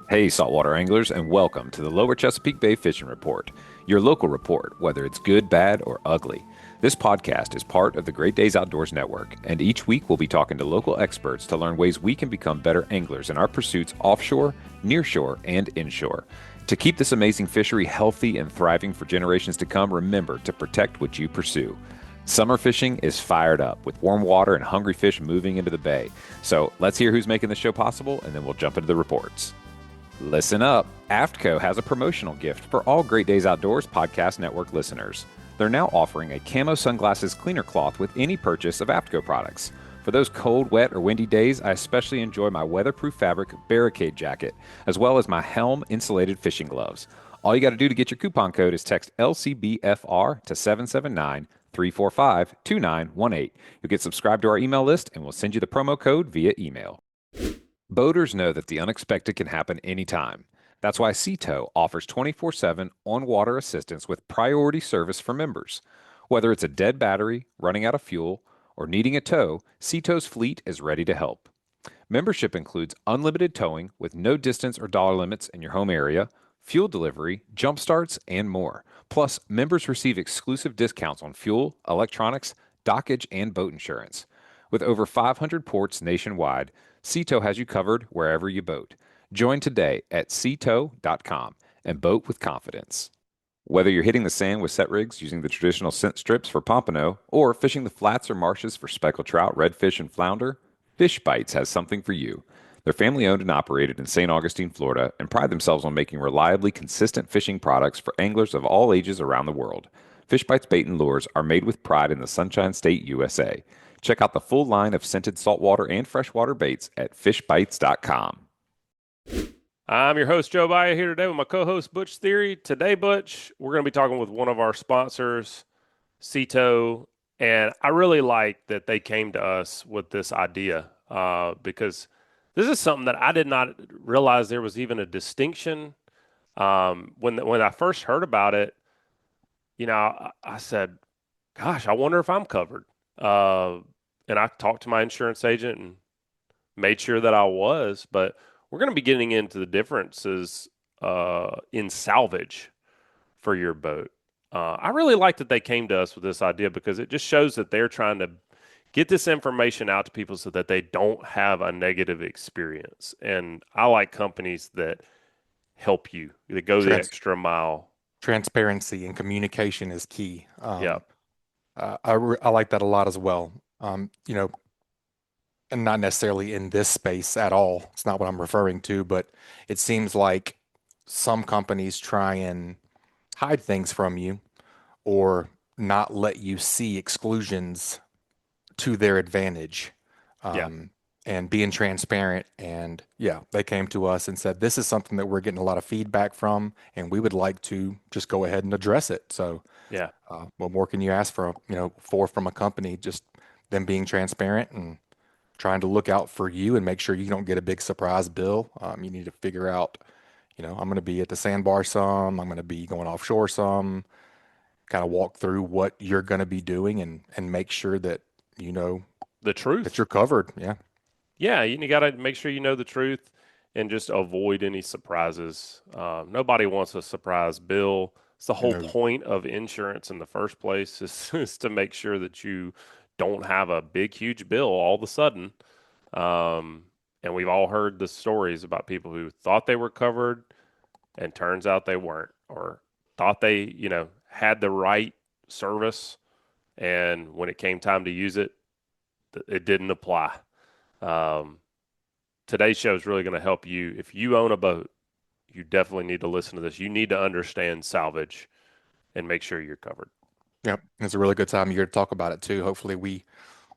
Hey, saltwater anglers, and welcome to the Lower Chesapeake Bay Fishing Report, your local report, whether it's good, bad, or ugly. This podcast is part of the Great Days Outdoors Network, and each week we'll be talking to local experts to learn ways we can become better anglers in our pursuits offshore, nearshore, and inshore. To keep this amazing fishery healthy and thriving for generations to come, remember to protect what you pursue. Summer fishing is fired up with warm water and hungry fish moving into the bay. So let's hear who's making the show possible, and then we'll jump into the reports. Listen up. AFTCO has a promotional gift for all Great Days Outdoors Podcast Network listeners. They're now offering a camo sunglasses cleaner cloth with any purchase of AFTCO products. For those cold, wet, or windy days, I especially enjoy my weatherproof fabric barricade jacket, as well as my helm insulated fishing gloves. All you got to do to get your coupon code is text LCBFR to 779 345 2918. You'll get subscribed to our email list, and we'll send you the promo code via email. Boaters know that the unexpected can happen anytime. That's why Seatow offers 24/7 on-water assistance with priority service for members. Whether it's a dead battery, running out of fuel, or needing a tow, Seatow's fleet is ready to help. Membership includes unlimited towing with no distance or dollar limits in your home area, fuel delivery, jump starts, and more. Plus, members receive exclusive discounts on fuel, electronics, dockage, and boat insurance. With over 500 ports nationwide, Seatow has you covered wherever you boat. Join today at seatow.com and boat with confidence. Whether you're hitting the sand with set rigs using the traditional scent strips for pompano or fishing the flats or marshes for speckled trout, redfish, and flounder, Fish Bites has something for you. They're family owned and operated in St. Augustine, Florida, and pride themselves on making reliably consistent fishing products for anglers of all ages around the world. Fish Bites bait and lures are made with pride in the Sunshine State, USA. Check out the full line of scented saltwater and freshwater baits at fishbites.com. I'm your host, Joe Baya, here today with my co-host, Butch Thierry. Today, Butch, we're going to be talking with one of our sponsors, Seatow, and I really like that they came to us with this idea because this is something that I did not realize there was even a distinction. When I first heard about it, I said, gosh, I wonder if I'm covered. And I talked to my insurance agent and made sure that I was, but we're going to be getting into the differences in salvage for your boat. I really like that they came to us with this idea because it just shows that they're trying to get this information out to people so that they don't have a negative experience. And I like companies that help you, that go the extra mile. Transparency and communication is key. Yeah. I like that a lot as well. And not necessarily in this space at all. It's not what I'm referring to, but it seems like some companies try and hide things from you or not let you see exclusions to their advantage. Yeah. And being transparent. And yeah, they came to us and said, this is something that we're getting a lot of feedback from, and we would like to just go ahead and address it. So, Yeah. what more can you ask for from a company? Just them being transparent and trying to look out for you and make sure you don't get a big surprise bill. You need to figure out, I'm going to be at the sandbar some, I'm going to be going offshore some, kind of walk through what you're going to be doing and make sure that you know The truth. that you're covered. Yeah. Yeah, you got to make sure you know the truth and just avoid any surprises. Nobody wants a surprise bill. It's the whole No. point of insurance in the first place is to make sure that you don't have a big, huge bill all of a sudden. And we've all heard the stories about people who thought they were covered and turns out they weren't, or thought they, had the right service. And when it came time to use it, it didn't apply. Um, Today's show is really going to help you. If you own a boat, you definitely need to listen to this. You need to understand salvage and make sure you're covered. Yep. It's a really good time of year to talk about it too. Hopefully we,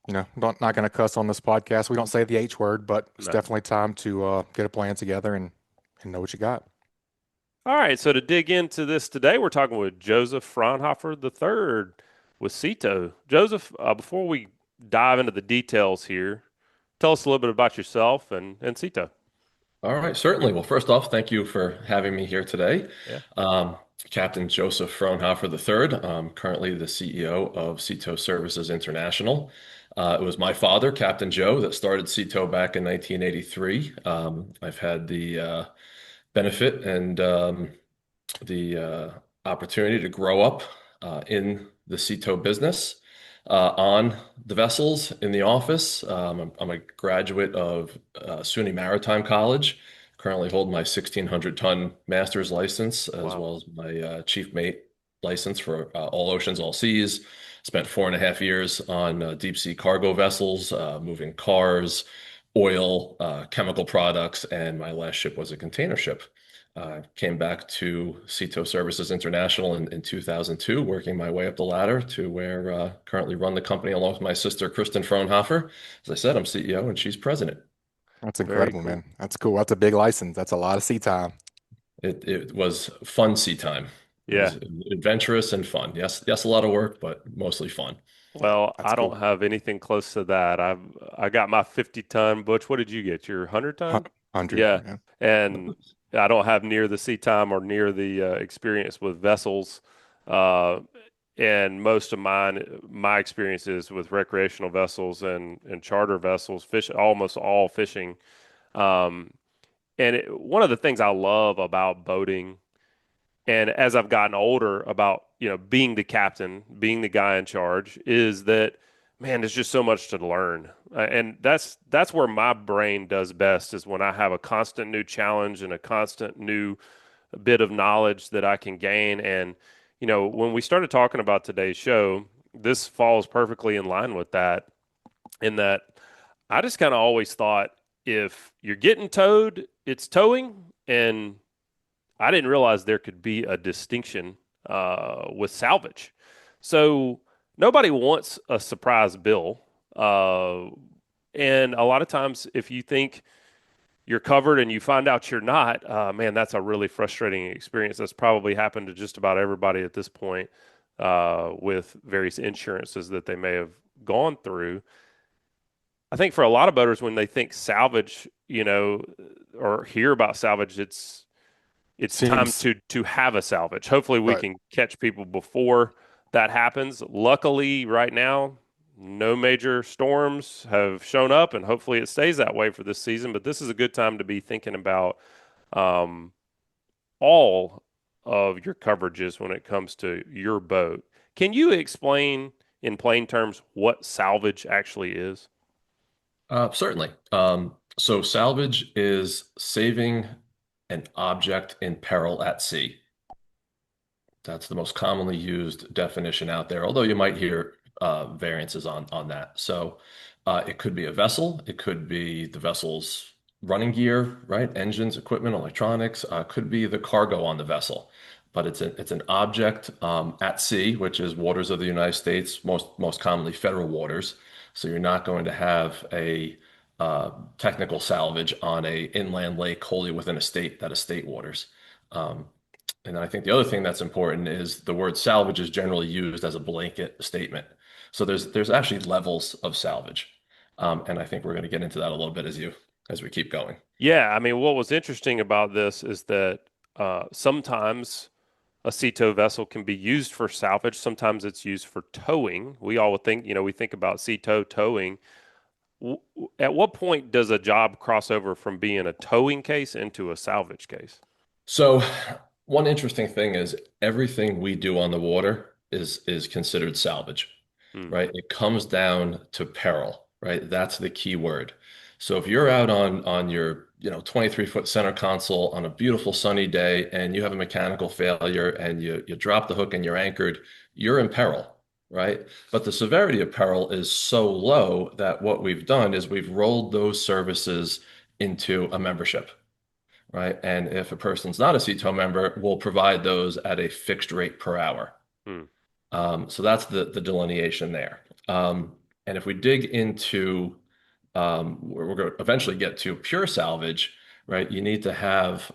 not going to cuss on this podcast. We don't say the H word, but it's No. definitely time to get a plan together and know what you got. All right, so to dig into this today, we're talking with Joseph Frohnhofer III with Seatow. Joseph, before we dive into the details here, tell us a little bit about yourself and Seatow. All right, certainly. Well, first off, thank you for having me here today. Yeah. Captain Joseph Frohnhofer III. I'm currently the CEO of Seatow Services International. It was my father, Captain Joe, that started Seatow back in 1983. I've had the benefit and the opportunity to grow up in the CETO business on the vessels in the office. I'm a graduate of SUNY Maritime College. Currently hold my 1600-ton master's license as Wow. well as my chief mate license for all oceans, all seas. Spent 4.5 years on deep sea cargo vessels, moving cars, oil, chemical products, and my last ship was a container ship. Came back to CETO Services International in 2002, working my way up the ladder to where currently run the company along with my sister, Kristen Frohnhofer. As I said, I'm CEO and she's president. That's Very incredible, cool. man. That's cool. That's a big license. That's a lot of sea time. It was fun sea time. It Yeah. was adventurous and fun. Yes, yes, a lot of work, but mostly fun. Well, That's I don't cool. have anything close to that. I got my 50-ton. Butch, what did you get? Your 100-ton? 100. Yeah. Yeah. And I don't have near the sea time or near the experience with vessels. Uh, and most of my experience is with recreational vessels and charter vessels, fish, almost all fishing. Um, one of the things I love about boating, and as I've gotten older, about being the captain, being the guy in charge, is that, man, there's just so much to learn. And that's where my brain does best, is when I have a constant new challenge and a constant new bit of knowledge that I can gain. And when we started talking about today's show, this falls perfectly in line with that, in that I just kind of always thought, if you're getting towed, it's towing. And I didn't realize there could be a distinction with salvage. So nobody wants a surprise bill. Uh, and a lot of times, if you think you're covered and you find out you're not, man, that's a really frustrating experience. That's probably happened to just about everybody at this point with various insurances that they may have gone through. I think for a lot of boaters, when they think salvage, or hear about salvage, it's time Seems to have a salvage. Hopefully, we right. can catch people before that happens. Luckily, right now, no major storms have shown up, and hopefully, it stays that way for this season. But this is a good time to be thinking about um, all of your coverages when it comes to your boat. Can you explain in plain terms what salvage actually is? Certainly. So salvage is saving an object in peril at sea. That's the most commonly used definition out there, although you might hear variances on that. So it could be a vessel, it could be the vessel's running gear, right? Engines, equipment, electronics, could be the cargo on the vessel. But it's an object at sea, which is waters of the United States, most commonly federal waters. So you're not going to have a technical salvage on a inland lake wholly within a state that is state waters. Um, and I think the other thing that's important is the word salvage is generally used as a blanket statement. So there's actually levels of salvage. And I think we're going to get into that a little bit as we keep going. Yeah, I mean, what was interesting about this is that sometimes a CETO vessel can be used for salvage. Sometimes it's used for towing. We all would think, we think about CETO towing. At what point does a job cross over from being a towing case into a salvage case? So one interesting thing is everything we do on the water is considered salvage, Hmm. right? It comes down to peril, right? That's the key word. So if you're out on your 23-foot center console on a beautiful sunny day and you have a mechanical failure and you drop the hook and you're anchored, you're in peril, right? But the severity of peril is so low that what we've done is we've rolled those services into a membership, right? And if a person's not a CTO member, we'll provide those at a fixed rate per hour. Hmm. So that's the delineation there. And if we dig into where we're going to eventually get to pure salvage, right? You need to have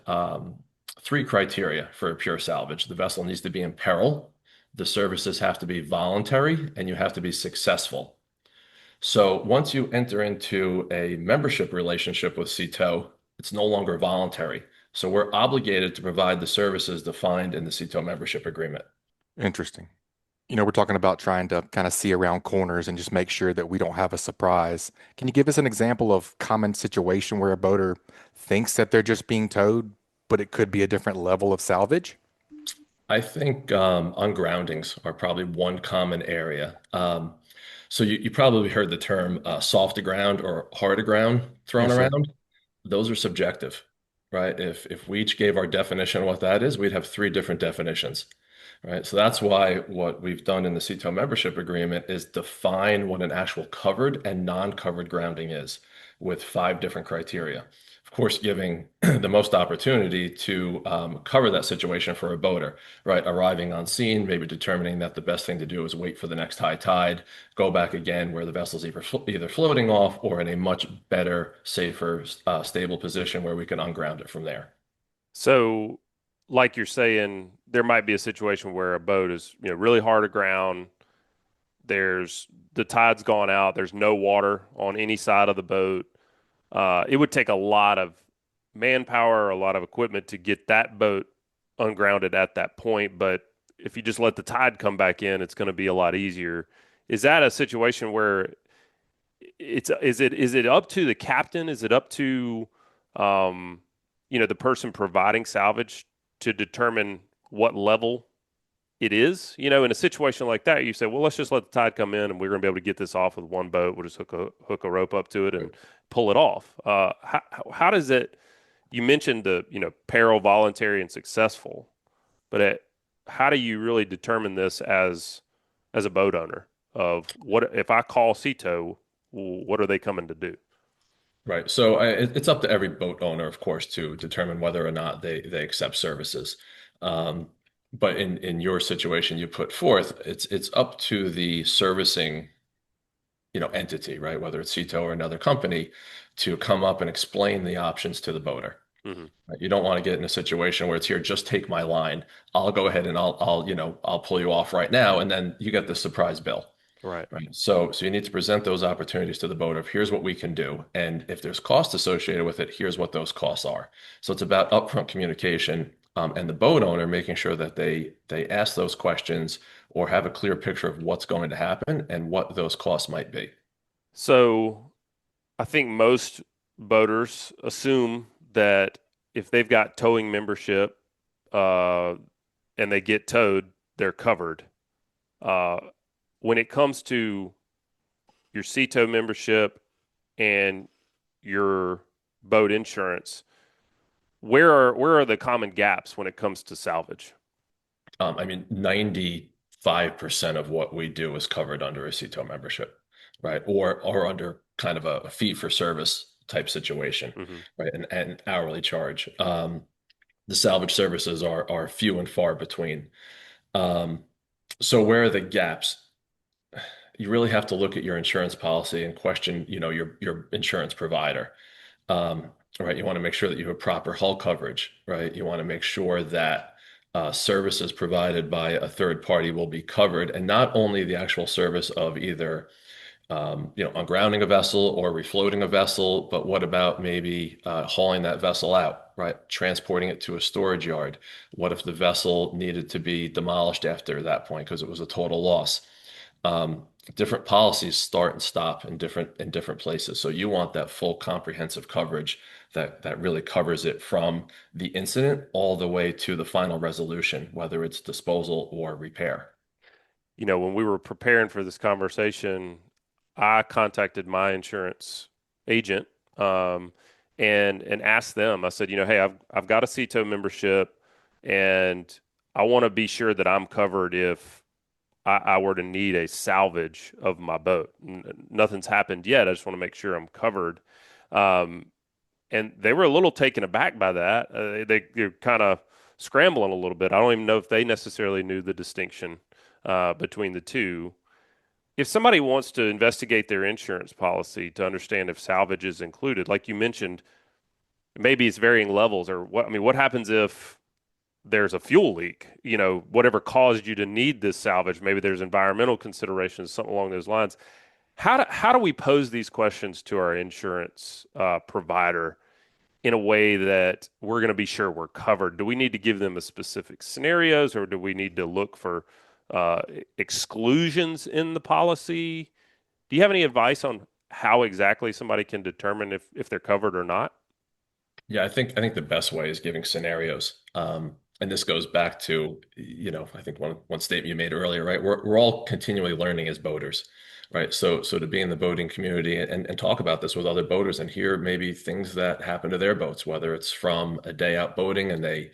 three criteria for a pure salvage. The vessel needs to be in peril, the services have to be voluntary, and you have to be successful. So once you enter into a membership relationship with CETO, it's no longer voluntary. So we're obligated to provide the services defined in the CETO membership agreement. Interesting. We're talking about trying to kind of see around corners and just make sure that we don't have a surprise. Can you give us an example of common situation where a boater thinks that they're just being towed? but it could be a different level of salvage. I think ungroundings are probably one common area. So you probably heard the term soft aground or hard aground thrown Yes, sir. around. Those are subjective, right? If we each gave our definition of what that is, we'd have three different definitions, right? So that's why what we've done in the CETO membership agreement is define what an actual covered and non-covered grounding is with five different criteria. Of course, giving the most opportunity to cover that situation for a boater, right? Arriving on scene, maybe determining that the best thing to do is wait for the next high tide, go back again where the vessel's either floating off or in a much better, safer, stable position where we can unground it from there. So, like you're saying, there might be a situation where a boat is, really hard aground. There's the tide's gone out. There's no water on any side of the boat. It would take a lot of manpower, a lot of equipment to get that boat ungrounded at that point. But if you just let the tide come back in, it's going to be a lot easier. Is that a situation where is it up to the captain? Is it up to the person providing salvage to determine what level it is? In a situation like that, you say, well, let's just let the tide come in and we're going to be able to get this off with one boat. We'll just hook a rope up to it and pull it off. How does it, you mentioned the, peril, voluntary, and successful, but how do you really determine this as a boat owner of what, if I call CETO, what are they coming to do? Right. So it's up to every boat owner, of course, to determine whether or not they accept services. Um, but in your situation you put forth, it's up to the servicing, entity, right? Whether it's CETO or another company, to come up and explain the options to the boater. Hmm. Right? You don't want to get in a situation where it's here, just take my line. I'll go ahead and I'll pull you off right now, and then you get the surprise bill. Right. Right. So you need to present those opportunities to the boat of here's what we can do. And if there's cost associated with it, here's what those costs are. So it's about upfront communication, and the boat owner making sure that they ask those questions or have a clear picture of what's going to happen and what those costs might be. So I think most boaters assume that if they've got towing membership, uh, and they get towed, they're covered. Uh, when it comes to your CETO membership and your boat insurance, where are the common gaps when it comes to salvage? I mean, 95% of what we do is covered under a CETO membership, right? Or under kind of a fee for service type situation, Hmm. right? And hourly charge. The salvage services are few and far between. Um, so where are the gaps? You really have to look at your insurance policy and question, your insurance provider. Um, right. You want to make sure that you have proper hull coverage, right? You want to make sure that services provided by a third party will be covered, and not only the actual service of either ungrounding a vessel or refloating a vessel, but what about maybe hauling that vessel out, right? Transporting it to a storage yard. What if the vessel needed to be demolished after that point because it was a total loss? Different policies start and stop in different places. So you want that full comprehensive coverage that really covers it from the incident all the way to the final resolution, whether it's disposal or repair. When we were preparing for this conversation, I contacted my insurance agent, and asked them. I said, hey, I've got a CETO membership, and I want to be sure that I'm covered if I were to need a salvage of my boat. Nothing's happened yet. I just want to make sure I'm covered. Um, and they were a little taken aback by that. They're kind of scrambling a little bit. I don't even know if they necessarily knew the distinction between the two. If somebody wants to investigate their insurance policy to understand if salvage is included, like you mentioned, maybe it's varying levels or what. I mean, what happens if there's a fuel leak? Whatever caused you to need this salvage, maybe there's environmental considerations, something along those lines. How do we pose these questions to our insurance provider in a way that we're going to be sure we're covered? Do we need to give them a specific scenarios, or do we need to look for uh, exclusions in the policy? Do you have any advice on how exactly somebody can determine if they're covered or not? Yeah, I think the best way is giving scenarios. And this goes back to, I think one statement you made earlier, right? We're all continually learning as boaters, right? So to be in the boating community and talk about this with other boaters and hear maybe things that happen to their boats, whether it's from a day out boating and they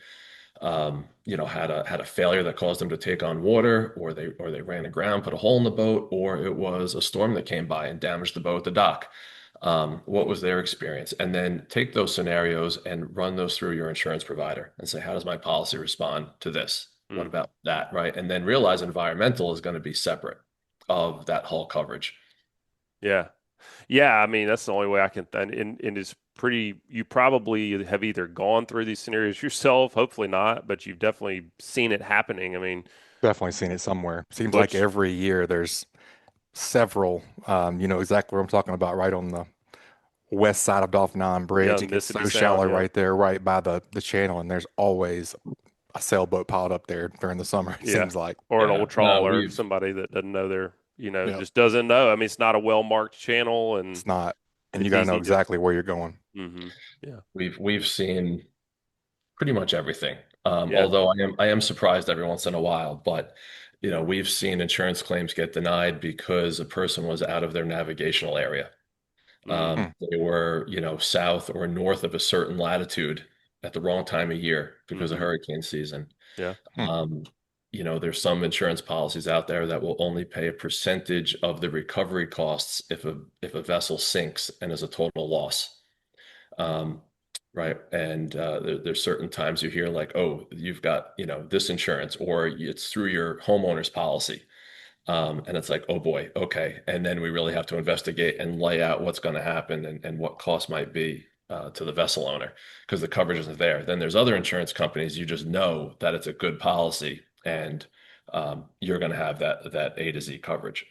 had a failure that caused them to take on water, or they ran aground, put a hole in the boat, or it was a storm that came by and damaged the boat at the dock. What was their experience? And then take those scenarios and run those through your insurance provider and say, how does my policy respond to this? What Mm, about that? Right. And then realize environmental is going to be separate of that hull coverage. yeah. Yeah, I mean that's the only way I can. And it's pretty. You probably have either gone through these scenarios yourself, hopefully not, but you've definitely seen it happening. I mean, Definitely seen it somewhere. Seems like Butch, every year there's several, you know exactly what I'm talking about, right on the west side of Dolphin Island yeah, Bridge. It gets Mississippi so Sound, shallow yeah, right there, right by the channel, and there's always a sailboat piled up there during the summer, it yeah, seems like. or an Yeah. old No, trawler, somebody that doesn't know their, Yeah, just doesn't know. I mean, it's not a well marked channel, and it's not. And you it's got to know easy just. exactly where you're going. Hmm. Yeah, we've seen pretty much everything. yeah, Although I am surprised every once in a while, but we've seen insurance claims get denied because a person was out of their navigational area. mm, Hmm. They were, south or north of a certain latitude at the wrong time of year because of hmm, hurricane season. yeah, Hmm. Um, there's some insurance policies out there that will only pay a percentage of the recovery costs if a vessel sinks and is a total loss. Um, right. And there's certain times you hear like, oh, you've got, this insurance, or it's through your homeowner's policy. And it's like, oh boy, okay. And then we really have to investigate and lay out what's going to happen and what cost might be to the vessel owner because the coverage isn't there. Then there's other insurance companies, you just know that it's a good policy and you're going to have that A to Z coverage.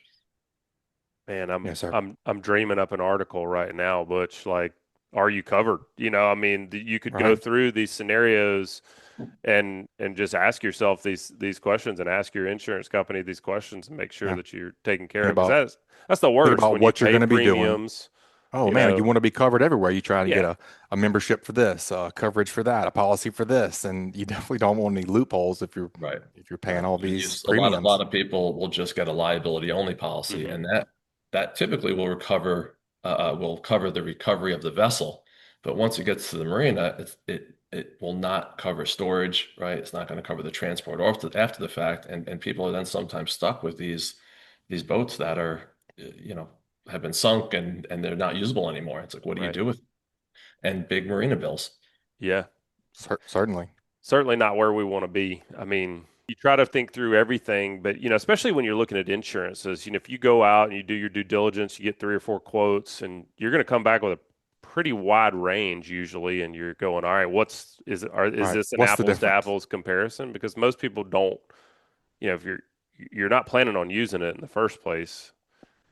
man, I'm Yes, sir. I'm I'm dreaming up an article right now, Butch. Like, are you covered? I mean, you could go Right. through these scenarios and just ask yourself these questions and ask your insurance company these questions and make sure Yeah. that you're taken care Think of because about that's the think worst about when you what you're pay going to be doing. premiums, Oh you man, you know. want to be covered everywhere. You try to get Yeah. a membership for this, coverage for that, a policy for this, and you definitely don't want any loopholes Right. if you're paying Right. all And these a lot, a premiums. lot of people will just get a liability only policy, Hmm. and that typically will cover the recovery of the vessel. But once it gets to the marina, it will not cover storage, right? It's not going to cover the transport after the fact, and people are then sometimes stuck with these boats that are, have been sunk and they're not usable anymore. It's like, what do you Right. do with and big marina bills? Yeah. Certainly. Certainly not where we want to be. I mean, you try to think through everything, but especially when you're looking at insurances, if you go out and you do your due diligence, you get three or four quotes, and you're going to come back with a pretty wide range usually, and you're going, all right, is Right. this an What's the apples to difference? apples comparison? Because most people don't, if you're not planning on using it in the first place,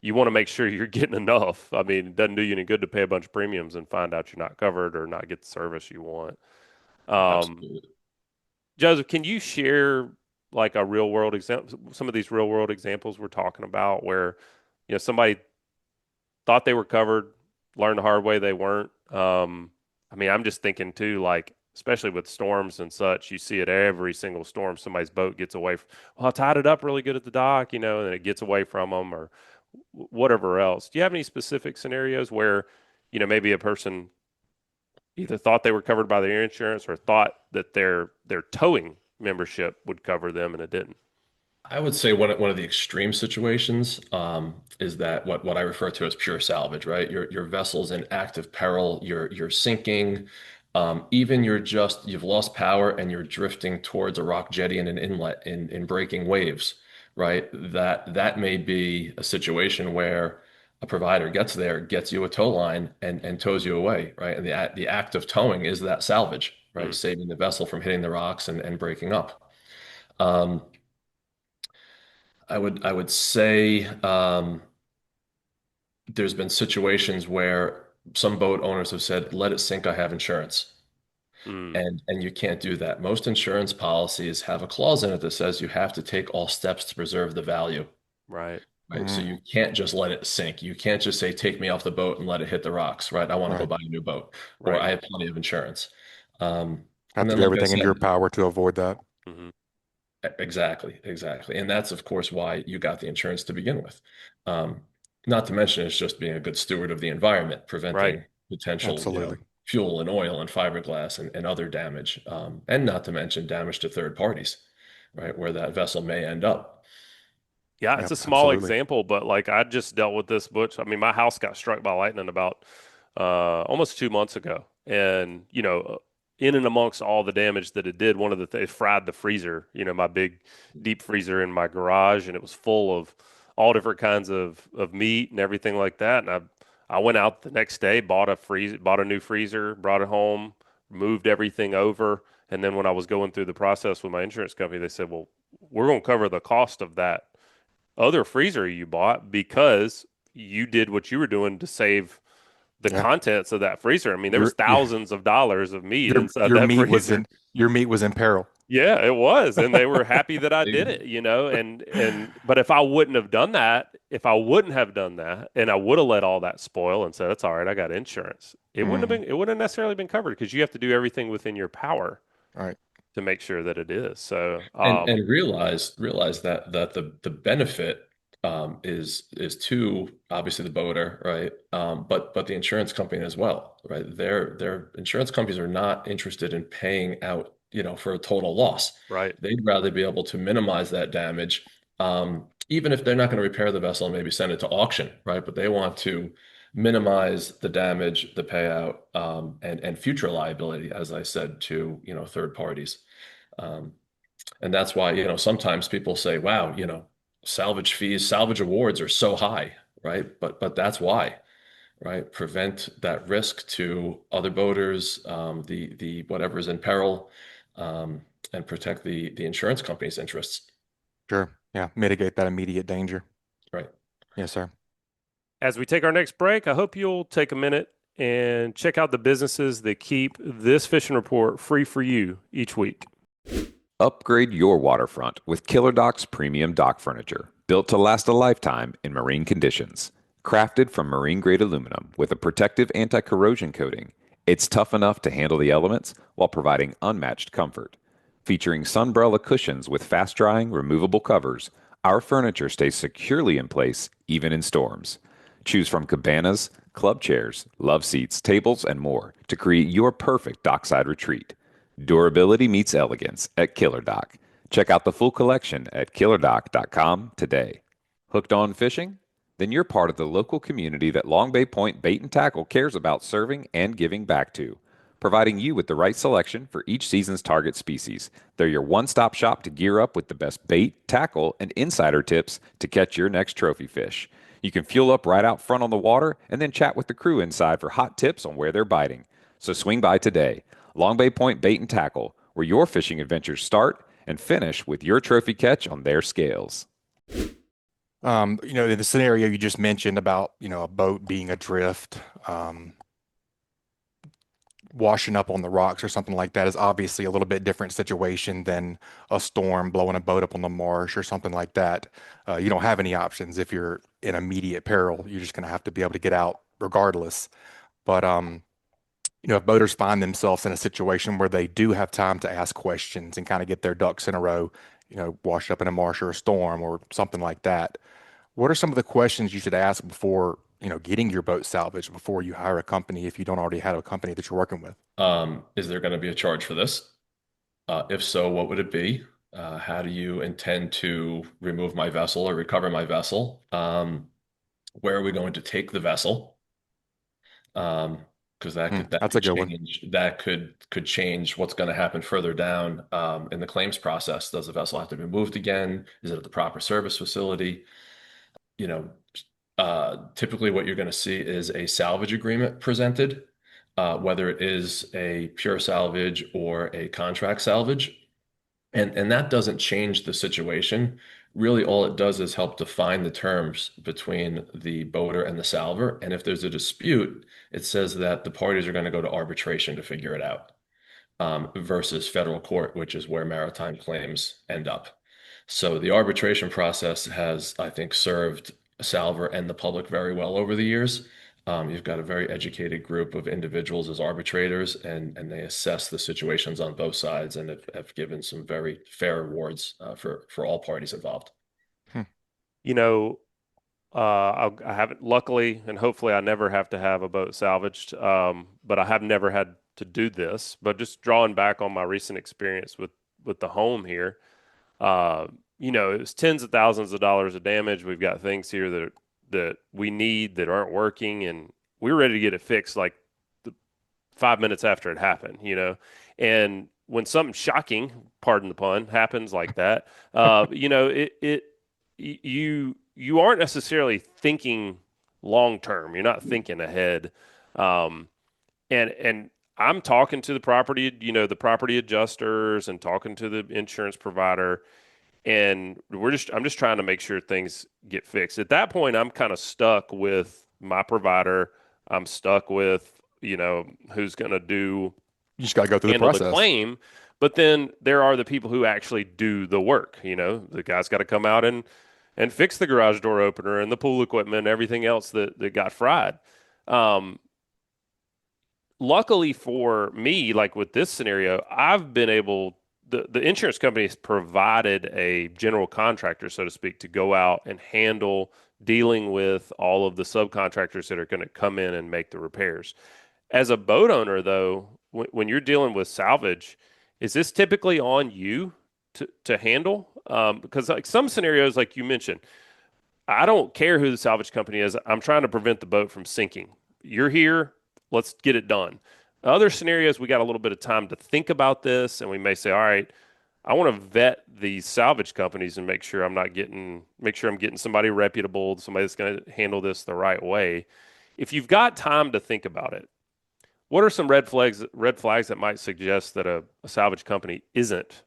you want to make sure you're getting enough. I mean, it doesn't do you any good to pay a bunch of premiums and find out you're not covered or not get the service you want. Um, Absolutely. Joseph, can you share like a real world example, some of these real world examples we're talking about where, somebody thought they were covered, learned the hard way they weren't? I mean, I'm just thinking too, like, especially with storms and such, you see it every single storm. Somebody's boat gets away from, well, I tied it up really good at the dock, and then it gets away from them or whatever else. Do you have any specific scenarios where, maybe a person either thought they were covered by their insurance or thought that their towing membership would cover them and it didn't? I would say one of the extreme situations is that what I refer to as pure salvage, right? Your vessel's in active peril, you're sinking, even you've lost power and you're drifting towards a rock jetty in an inlet in breaking waves, right? That may be a situation where a provider gets there, gets you a tow line and tows you away, right? And the act of towing is that salvage, right? Mm, Saving the vessel from hitting the rocks and breaking up. Um, I would say there's been situations where some boat owners have said, "Let it sink. I have insurance," mm, and you can't do that. Most insurance policies have a clause in it that says you have to take all steps to preserve the value. right. right? So Mm, you can't just let it sink. You can't just say, take me off the boat and let it hit the rocks, right? I want to go right. buy a new boat, or Right. I have plenty of insurance. Have And to then, do like I everything in your said, power to avoid that. Hmm. exactly, exactly. And that's, of course, why you got the insurance to begin with. Um, Not to mention, it's just being a good steward of the environment, Right. preventing potential, Absolutely. fuel and oil and fiberglass and other damage. And not to mention damage to third parties, right, where that vessel may end up. Yeah, it's Yep, a small absolutely. example, but like I just dealt with this, Butch. I mean, my house got struck by lightning about almost 2 months ago, and in and amongst all the damage that it did, one of the things fried the freezer. My big deep freezer in my garage, and it was full of all different kinds of meat and everything like that. And I went out the next day, bought a new freezer, brought it home, moved everything over, and then when I was going through the process with my insurance company, they said, "Well, we're going to cover the cost of that other freezer you bought because you did what you were doing to save the Yeah. contents of that freezer." I mean, there was Your your thousands of dollars of meat your inside that freezer. your meat was in peril. Yeah, it was, and they were happy that I did They- it. And but if I wouldn't have done that, and I would have let all that spoil and said, "That's all right, I got insurance." Hmm. It wouldn't have necessarily been covered because you have to do everything within your power Right. to make sure that it is. So, and realize that the benefit is to obviously the boater, right? But the insurance company as well, right? Their insurance companies are not interested in paying out, for a total loss. right, They'd rather be able to minimize that damage, even if they're not going to repair the vessel and maybe send it to auction, right? But they want to minimize the damage, the payout, and future liability, as I said, to third parties. Um, and that's why, sometimes people say, wow, salvage fees, salvage awards are so high, right? But that's why, right? Prevent that risk to other boaters, the whatever's in peril, and protect the insurance company's interests. Sure. Yeah. Mitigate that immediate danger. Right. Yes, sir. as we take our next break, I hope you'll take a minute and check out the businesses that keep this fishing report free for you each week. Upgrade your waterfront with Killer Doc's premium dock furniture, built to last a lifetime in marine conditions. Crafted from marine-grade aluminum with a protective anti-corrosion coating, it's tough enough to handle the elements while providing unmatched comfort. Featuring sunbrella cushions with fast-drying, removable covers, our furniture stays securely in place even in storms. Choose from cabanas, club chairs, love seats, tables, and more to create your perfect dockside retreat. Durability meets elegance at Killer Dock. Check out the full collection at killerdock.com today. Hooked on fishing? Then you're part of the local community that Long Bay Point Bait and Tackle cares about serving and giving back to, providing you with the right selection for each season's target species. They're your one-stop shop to gear up with the best bait, tackle, and insider tips to catch your next trophy fish. You can fuel up right out front on the water and then chat with the crew inside for hot tips on where they're biting. So swing by today. Long Bay Point Bait and Tackle, where your fishing adventures start and finish with your trophy catch on their scales. The scenario you just mentioned about, a boat being adrift, washing up on the rocks or something like that is obviously a little bit different situation than a storm blowing a boat up on the marsh or something like that. You don't have any options if you're in immediate peril. You're just going to have to be able to get out regardless. But if boaters find themselves in a situation where they do have time to ask questions and kind of get their ducks in a row, washed up in a marsh or a storm or something like that, what are some of the questions you should ask before, getting your boat salvaged, before you hire a company if you don't already have a company that you're working with? Is there going to be a charge for this? If so, what would it be? How do you intend to remove my vessel or recover my vessel? Where are we going to take the vessel? Because that That's a could good one. change could change what's going to happen further down in the claims process. Does the vessel have to be moved again? Is it at the proper service facility? You know, Typically what you're going to see is a salvage agreement presented, whether it is a pure salvage or a contract salvage. And that doesn't change the situation. Really, all it does is help define the terms between the boater and the salver. And if there's a dispute, it says that the parties are going to go to arbitration to figure it out, versus federal court, which is where maritime claims end up. So the arbitration process has, I think, served Salver and the public very well over the years. You've got a very educated group of individuals as arbitrators, and they assess the situations on both sides and have given some very fair awards for all parties involved. Hmm. You know, I haven't, luckily, and hopefully I never have to have a boat salvaged. But I have never had to do this. But just drawing back on my recent experience with the home here, uh, it was tens of thousands of dollars of damage. We've got things here that we need that aren't working, and we were ready to get it fixed like 5 minutes after it happened. And when something shocking, pardon the pun, happens like that, you aren't necessarily thinking long term. You're not thinking ahead. Um, and I'm talking to the property adjusters and talking to the insurance provider, and I'm just trying to make sure things get fixed. At that point, I'm kind of stuck with my provider. I'm stuck with, who's going to You just got to go through the handle the process. claim. But then there are the people who actually do the work. The guy's got to come out and fix the garage door opener and the pool equipment and everything else that got fried. Um, Luckily for me, like with this scenario, I've been able, the insurance company has provided a general contractor, so to speak, to go out and handle dealing with all of the subcontractors that are going to come in and make the repairs. As a boat owner, though, when you're dealing with salvage, is this typically on you to handle? Because like some scenarios, like you mentioned, I don't care who the salvage company is. I'm trying to prevent the boat from sinking. You're here. Let's get it done. Other scenarios, we got a little bit of time to think about this, and we may say, all right, I want to vet these salvage companies and make sure I'm getting somebody reputable, somebody that's going to handle this the right way. If you've got time to think about it, what are some red flags that might suggest that a salvage company isn't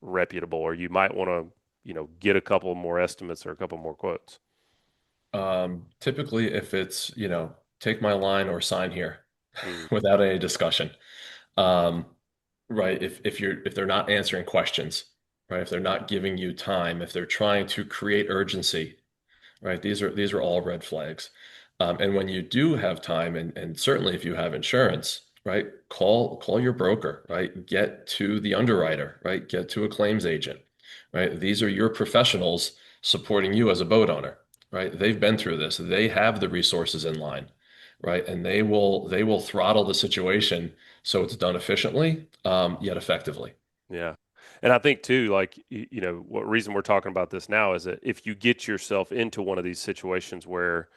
reputable, or you might want to, get a couple more estimates or a couple more quotes? Typically, if it's, take my line or sign here Mm, without any discussion. Um, right. If they're not answering questions, right? If they're not giving you time, if they're trying to create urgency, right? These are all red flags. And when you do have time, and certainly if you have insurance, right, call your broker, right? Get to the underwriter, right? Get to a claims agent, right? These are your professionals supporting you as a boat owner, right? They've been through this. They have the resources in line, right? And they will throttle the situation so it's done efficiently, yet effectively. yeah. And I think too, like, what reason we're talking about this now is that if you get yourself into one of these situations where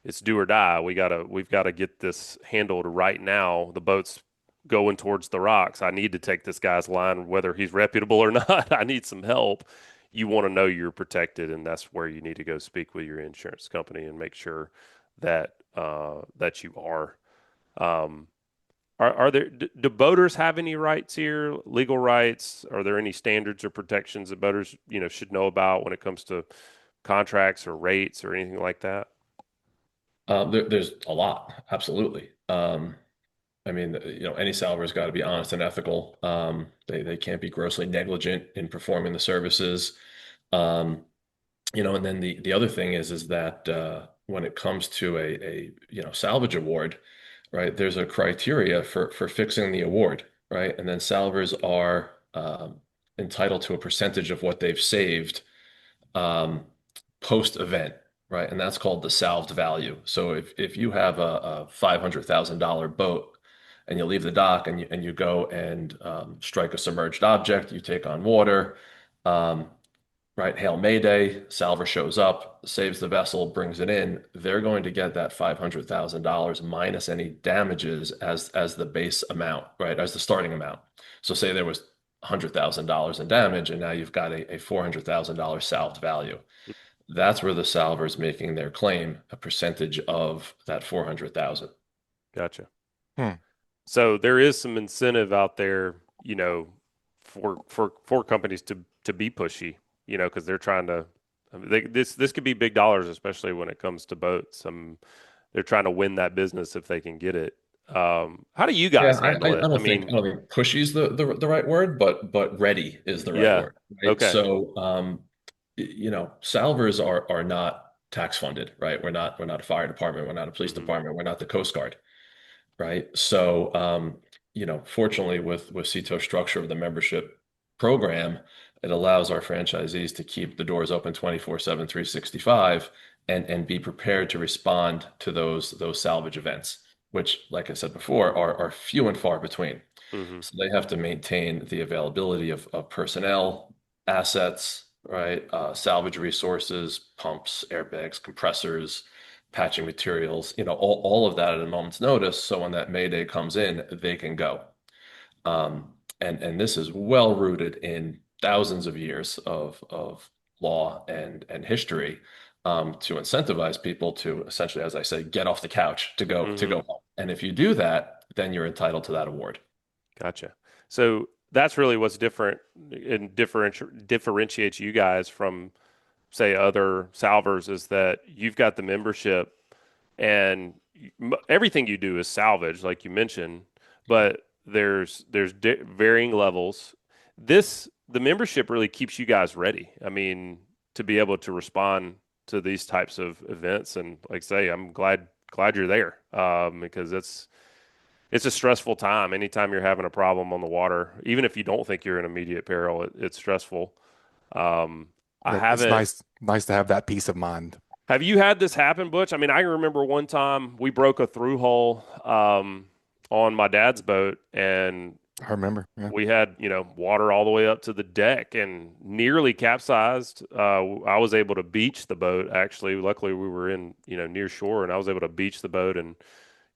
it's do or die, we've got to get this handled right now. The boat's going towards the rocks. I need to take this guy's line, whether he's reputable or not. I need some help. You want to know you're protected, and that's where you need to go speak with your insurance company and make sure that you are. Um, are there do boaters have any rights here, legal rights? Are there any standards or protections that boaters, should know about when it comes to contracts or rates or anything like that? There's a lot, absolutely. I mean, any salvor's got to be honest and ethical. They can't be grossly negligent in performing the services. Um, and then the other thing is that when it comes to a salvage award, right, there's a criteria for fixing the award, right? And then salvers are entitled to a percentage of what they've saved um, post event, right? And that's called the salved value. So if you have a $500,000 boat and you leave the dock and you go and strike a submerged object, you take on water, um, right? Hail Mayday, salver shows up, saves the vessel, brings it in. They're going to get that $500,000 minus any damages as the base amount, right? As the starting amount. So say there was $100,000 in damage, and now you've got a $400,000 salved value. That's where the salver is making their claim, a percentage of that 400,000. Gotcha. Hmm. So there is some incentive out there, for companies to be pushy, because they're trying to. I mean, this could be big dollars, especially when it comes to boats. They're trying to win that business if they can get it. How do you Yeah, guys I, handle I it? I I don't think I mean, don't think pushy is the right word, but ready is the right yeah. word, right? Okay. So salvers are not tax funded, right? We're not a fire department, we're not a police Hmm. department, we're not the Coast Guard, right? So fortunately with CETO's structure of the membership program, it allows our franchisees to keep the doors open 24/7, 365 and be prepared to respond to those salvage events, which, like I said before, are few and far between. Hmm. So they have to maintain the availability of personnel, assets, right? Salvage resources, pumps, airbags, compressors, patching materials, all of that at a moment's notice. So when that Mayday comes in, they can go. And this is well rooted in thousands of years of law and history, to incentivize people to essentially, as I say, get off the couch to go Hmm. home. And if you do that, then you're entitled to that award. Gotcha. So that's really what's different and differentiates you guys from, say, other salvers is that you've got the membership and everything you do is salvage, like you mentioned, but there's varying levels. The membership really keeps you guys ready. I mean, to be able to respond to these types of events, and like I say, I'm glad you're there, because it's a stressful time. Anytime you're having a problem on the water, even if you don't think you're in immediate peril, it's stressful. Um, I Yeah, it's haven't. nice to have that peace of mind. Have you had this happen, Butch? I mean, I remember one time we broke a through hole on my dad's boat, and I remember. Yeah. we had water all the way up to the deck and nearly capsized. I was able to beach the boat. Actually, luckily we were in near shore, and I was able to beach the boat and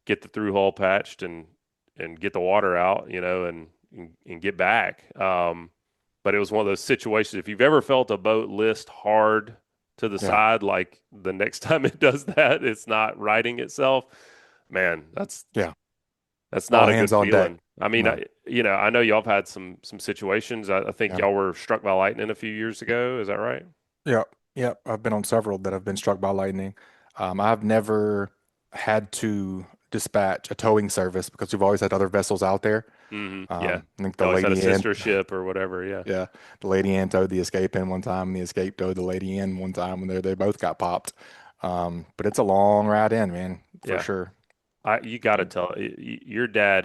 get the through hole patched and get the water out, and get back. But it was one of those situations. If you've ever felt a boat list hard to the Yeah. side, like the next time it does that, it's not righting itself. Man, Yeah. that's All not a hands good on deck. feeling. I mean, No. I know y'all have had some situations. I think Yeah. y'all were struck by lightning a few years ago. Is that right? Yeah. Yeah. I've been on several that have been struck by lightning. I've never had to dispatch a towing service because we've always had other vessels out there. Hmm. Yeah. I think You the always had a lady in, sister ship or whatever. Yeah. yeah, the lady in towed the escape in one time, and the escape towed the lady in one time when they both got popped. But it's a long ride in, man, for Yeah. sure. You got to tell your dad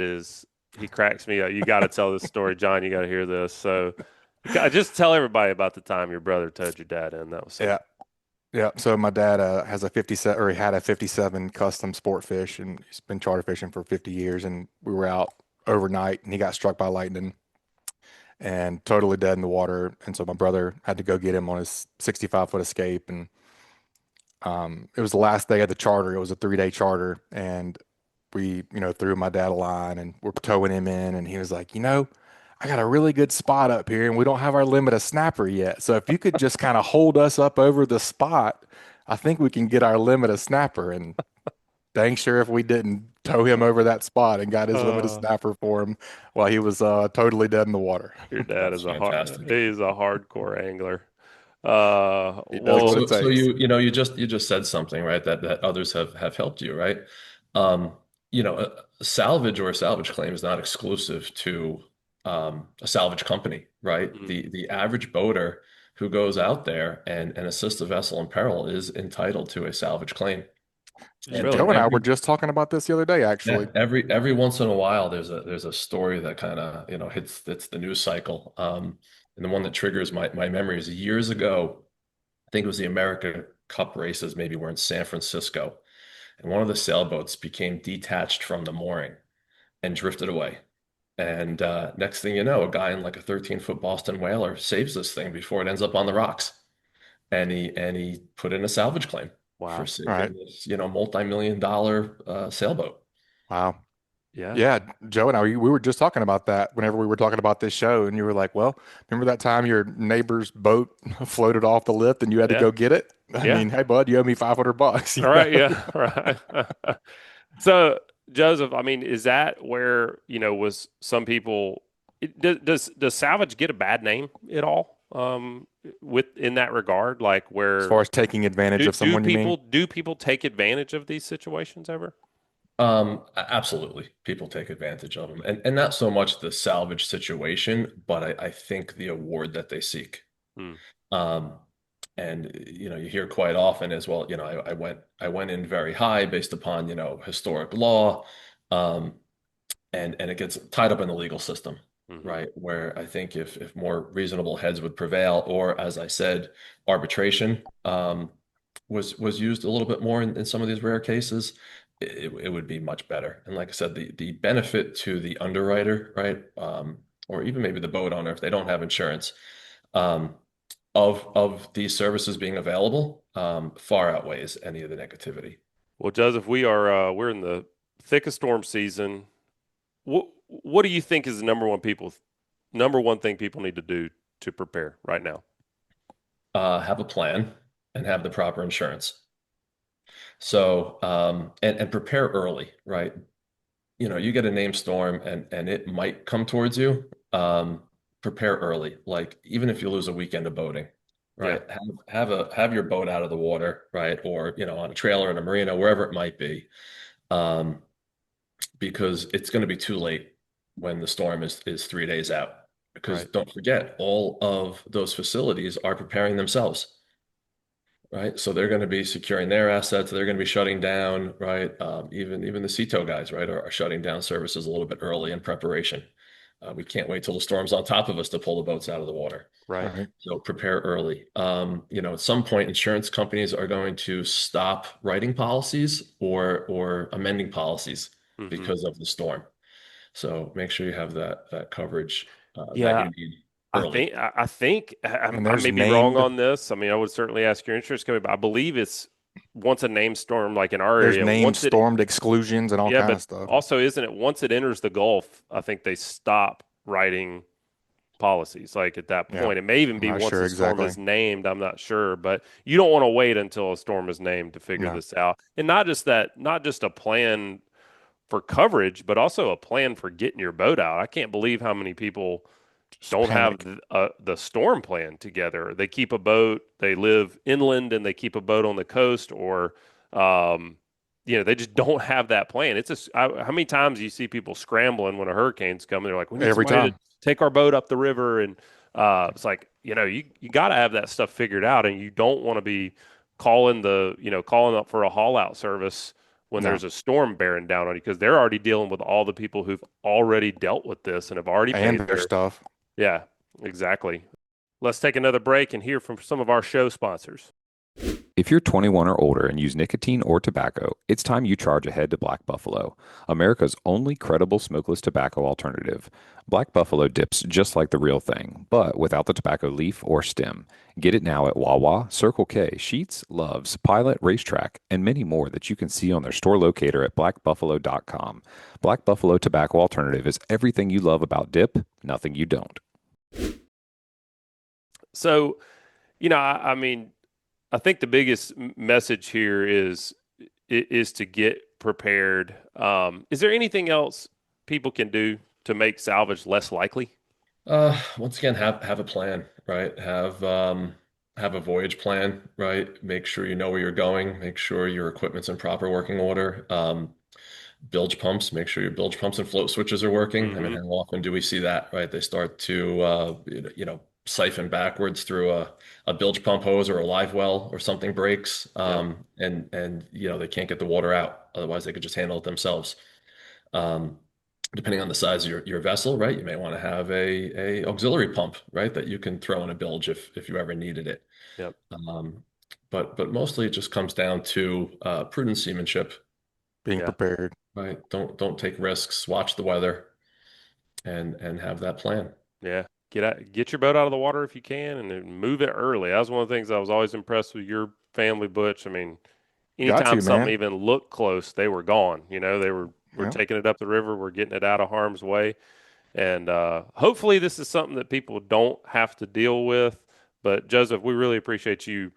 he cracks me up. You got to tell this story, John. You got to hear this. So just tell everybody about the time your brother towed your dad in. That was Yeah. something. Yeah. So my dad has a 57, or he had a 57 custom sport fish, and he's been charter fishing for 50 years. And we were out overnight, and he got struck by lightning and totally dead in the water. And so my brother had to go get him on his 65-foot escape. And it was the last day of the charter. It was a 3-day charter, and we, threw my dad a line, and we're towing him in, and he was like, I got a really good spot up here, and we don't have our limit of snapper yet. So if you could just kind of hold us up over the spot, I think we can get our limit of snapper. And dang sure if we didn't tow him over that spot and got his limit of Uh, snapper for him while he was totally dead in the water. your dad That's is fantastic. he's a hardcore angler. He does what Well, it So takes. you just said something, right? That others have helped you, right? Um, a salvage or a salvage claim is not exclusive to a salvage company, right? mm, The average boater who goes out there and assists a vessel in peril is entitled to a salvage claim. And really, Joe and and I were every just talking about this the other day, yeah, actually. every once in a while there's a story that kind of hits the news cycle. And the one that triggers my memory is years ago. I think it was the America Cup races, maybe were in San Francisco, and one of the sailboats became detached from the mooring and drifted away. And next thing you know, a guy in like a 13-foot Boston whaler saves this thing before it ends up on the rocks. And he put in a salvage claim for wow, All right. saving this, multi-million-dollar sailboat. Wow. yeah, Yeah, Joe and I, we were just talking about that whenever we were talking about this show, and you were like, "Well, remember that time your neighbor's boat floated off the lift and you had to yeah, go get it? I yeah. mean, hey, bud, you owe me $500, All right, yeah, right. So, Joseph, I mean, is that where, was some people, does salvage get a bad name at all? In that regard, like As where far as taking advantage do of do someone, you mean? people do people take advantage of these situations ever? Absolutely. People take advantage of them. And not so much the salvage situation, but I think the award that they seek. Hmm. Um, and you hear quite often as well, I went in very high based upon, historic law. Um, and it gets tied up in the legal system, Hmm. right? Where I think if more reasonable heads would prevail, or as I said, arbitration was used a little bit more in some of these rare cases, it would be much better. And like I said, the benefit to the underwriter, right? Or even maybe the boat owner if they don't have insurance, um, of these services being available, far outweighs any of the negativity. Well, Joseph, we're in the thick of storm season. What do you think is the number one thing people need to do to prepare right now? Have a plan and have the proper insurance. So, and prepare early, right? You get a named storm and it might come towards you. Prepare early. Like even if you lose a weekend of boating, Yeah, right? Have your boat out of the water, right? Or, on a trailer in a marina, wherever it might be. Um, because it's going to be too late when the storm is 3 days out. Because right. don't forget, all of those facilities are preparing themselves. Right. So they're going to be securing their assets. They're going to be shutting down, right? Even the CETO guys, right, are shutting down services a little bit early in preparation. We can't wait till the storm's on top of us to pull the boats out of the water. Right. Right. So prepare early. At some point, insurance companies are going to stop writing policies or amending policies Hmm. because of the storm. So make sure you have that coverage that Yeah, you need I early. think I think And I there's may be wrong named on this. I mean, I would certainly ask your insurance company, but I believe it's once a named storm, like in our there's area, named once it stormed exclusions and all yeah, kind but of stuff. also isn't it once it enters the Gulf, I think they stop writing policies like at that Yeah. point. It may even I'm be not once sure a storm exactly. is named. I'm not sure, but you don't want to wait until a storm is named to figure No. this out. And not just that, not just a plan for coverage, but also a plan for getting your boat out. I can't believe how many people Just don't have panic. the storm plan together. They keep a boat, they live inland, and they keep a boat on the coast, or um, they just don't have that plan. How many times do you see people scrambling when a hurricane's coming? They're like, we need Every somebody to time. take our boat up the river, and it's like you got to have that stuff figured out, and you don't want to be calling up for a haul out service when No. there's a storm bearing down on you because they're already dealing with all the people who've already dealt with this and have already And paid their their stuff. yeah, exactly. Let's take another break and hear from some of our show sponsors. If you're 21 or older and use nicotine or tobacco, it's time you charge ahead to Black Buffalo, America's only credible smokeless tobacco alternative. Black Buffalo dips just like the real thing, but without the tobacco leaf or stem. Get it now at Wawa, Circle K, Sheetz, Love's, Pilot, Racetrack, and many more that you can see on their store locator at blackbuffalo.com. Black Buffalo Tobacco Alternative is everything you love about dip, nothing you don't. So, I mean, I think the biggest message here is to get prepared. Is there anything else people can do to make salvage less likely? Once again, have a plan, right? Have a voyage plan, right? Make sure you know where you're going. Make sure your equipment's in proper working order. Bilge pumps, make sure your bilge pumps and float switches are working. I mean, Hmm. how often do we see that, right? They start to siphon backwards through a bilge pump hose or a live well or something breaks, Yep. and they can't get the water out. Otherwise, they could just handle it themselves. Um, Depending on the size of your vessel, right? You may want to have a auxiliary pump, right? That you can throw in a bilge if you ever needed it. Yep. Um, but mostly it just comes down to prudent seamanship, Being Yeah. prepared. right? Don't take risks, watch the weather, and have that plan. Yeah. Get your boat out of the water if you can and then move it early. That was one of the things I was always impressed with your family, Butch. I mean, Got anytime to, something man. even looked close, they were gone. We're Yeah. taking it up the river, we're getting it out of harm's way. And hopefully this is something that people don't have to deal with. But Joseph, we really appreciate you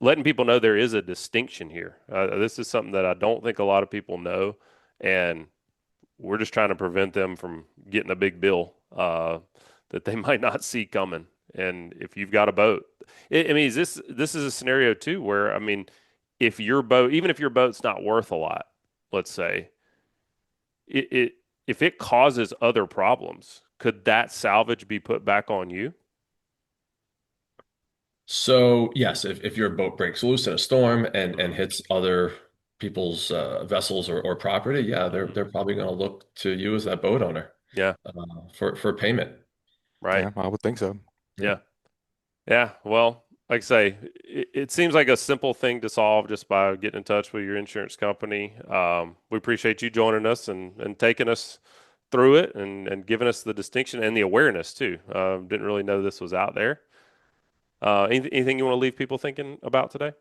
letting people know there is a distinction here. This is something that I don't think a lot of people know. And we're just trying to prevent them from getting a big bill that they might not see coming. And if you've got a boat, I mean, this is a scenario too where I mean, if your boat, even if your boat's not worth a lot, let's say, if it causes other problems, could that salvage be put back on you? So yes, if your boat breaks loose in a storm and hits other people's vessels or property, yeah, they're probably going to look to you as that boat owner Yeah, uh, for payment. right. Yeah, I would think so. Yeah. Yeah. Well, like I say, it seems like a simple thing to solve just by getting in touch with your insurance company. We appreciate you joining us and taking us through it and giving us the distinction and the awareness too. Didn't really know this was out there. Anything you want to leave people thinking about today?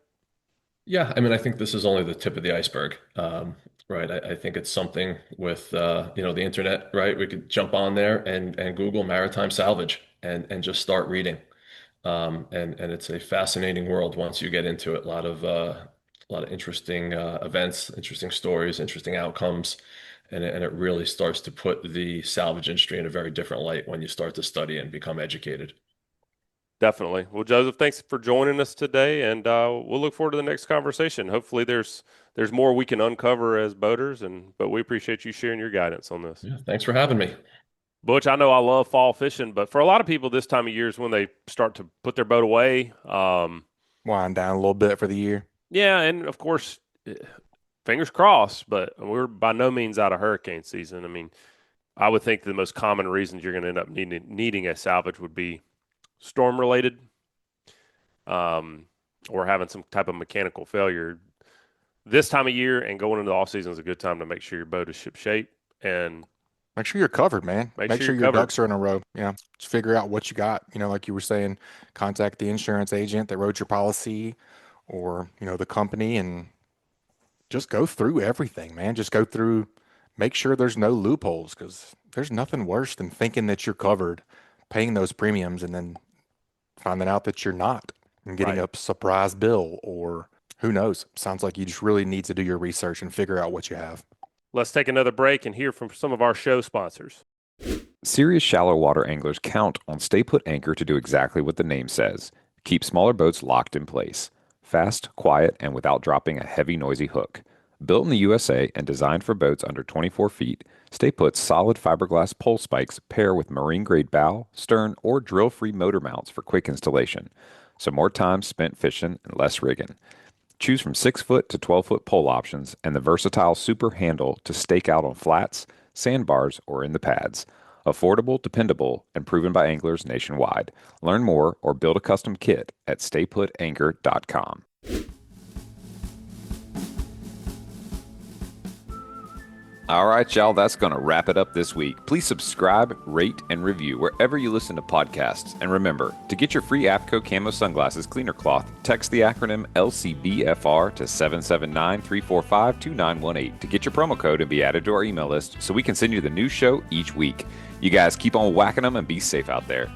Yeah, I mean, I think this is only the tip of the iceberg, right? I think it's something with the internet, right? We could jump on there and Google maritime salvage and just start reading. And it's a fascinating world once you get into it. A lot of interesting events, interesting stories, interesting outcomes, and it really starts to put the salvage industry in a very different light when you start to study and become educated. Definitely. Well, Joseph, thanks for joining us today, and we'll look forward to the next conversation. Hopefully, there's more we can uncover as boaters, but we appreciate you sharing your guidance on this. Yeah, thanks for having me. Butch, I know I love fall fishing, but for a lot of people, this time of year is when they start to put their boat away. Wind down a little bit for the year. Yeah, and of course, fingers crossed, but we're by no means out of hurricane season. I mean, I would think the most common reasons you're going to end up needing a salvage would be storm related, or having some type of mechanical failure. This time of year and going into the off season is a good time to make sure your boat is ship shape and Make sure you're covered, man. Make Make sure sure you're your covered. ducks are in a row. Yeah. Just figure out what you got. Like you were saying, contact the insurance agent that wrote your policy or, the company and just go through everything, man. Just go through, make sure there's no loopholes because there's nothing worse than thinking that you're covered, paying those premiums, and then finding out that you're not and getting Right. a surprise bill or who knows. Sounds like you just really need to do your research and figure out what you have. Let's take another break and hear from some of our show sponsors. Serious shallow water anglers count on Stay Put Anchor to do exactly what the name says. Keep smaller boats locked in place. Fast, quiet, and without dropping a heavy, noisy hook. Built in the USA and designed for boats under 24 feet, Stay Put's solid fiberglass pole spikes pair with marine-grade bow, stern, or drill-free motor mounts for quick installation. So more time spent fishing and less rigging. Choose from 6-foot to 12-foot pole options and the versatile super handle to stake out on flats, sandbars, or in the pads. Affordable, dependable, and proven by anglers nationwide. Learn more or build a custom kit at stayputanchor.com. All right, y'all, that's going to wrap it up this week. Please subscribe, rate, and review wherever you listen to podcasts. And remember, to get your free APCO Camo Sunglasses Cleaner Cloth, text the acronym LCBFR to 779-345-2918 to get your promo code and be added to our email list so we can send you the new show each week. You guys keep on whacking them and be safe out there.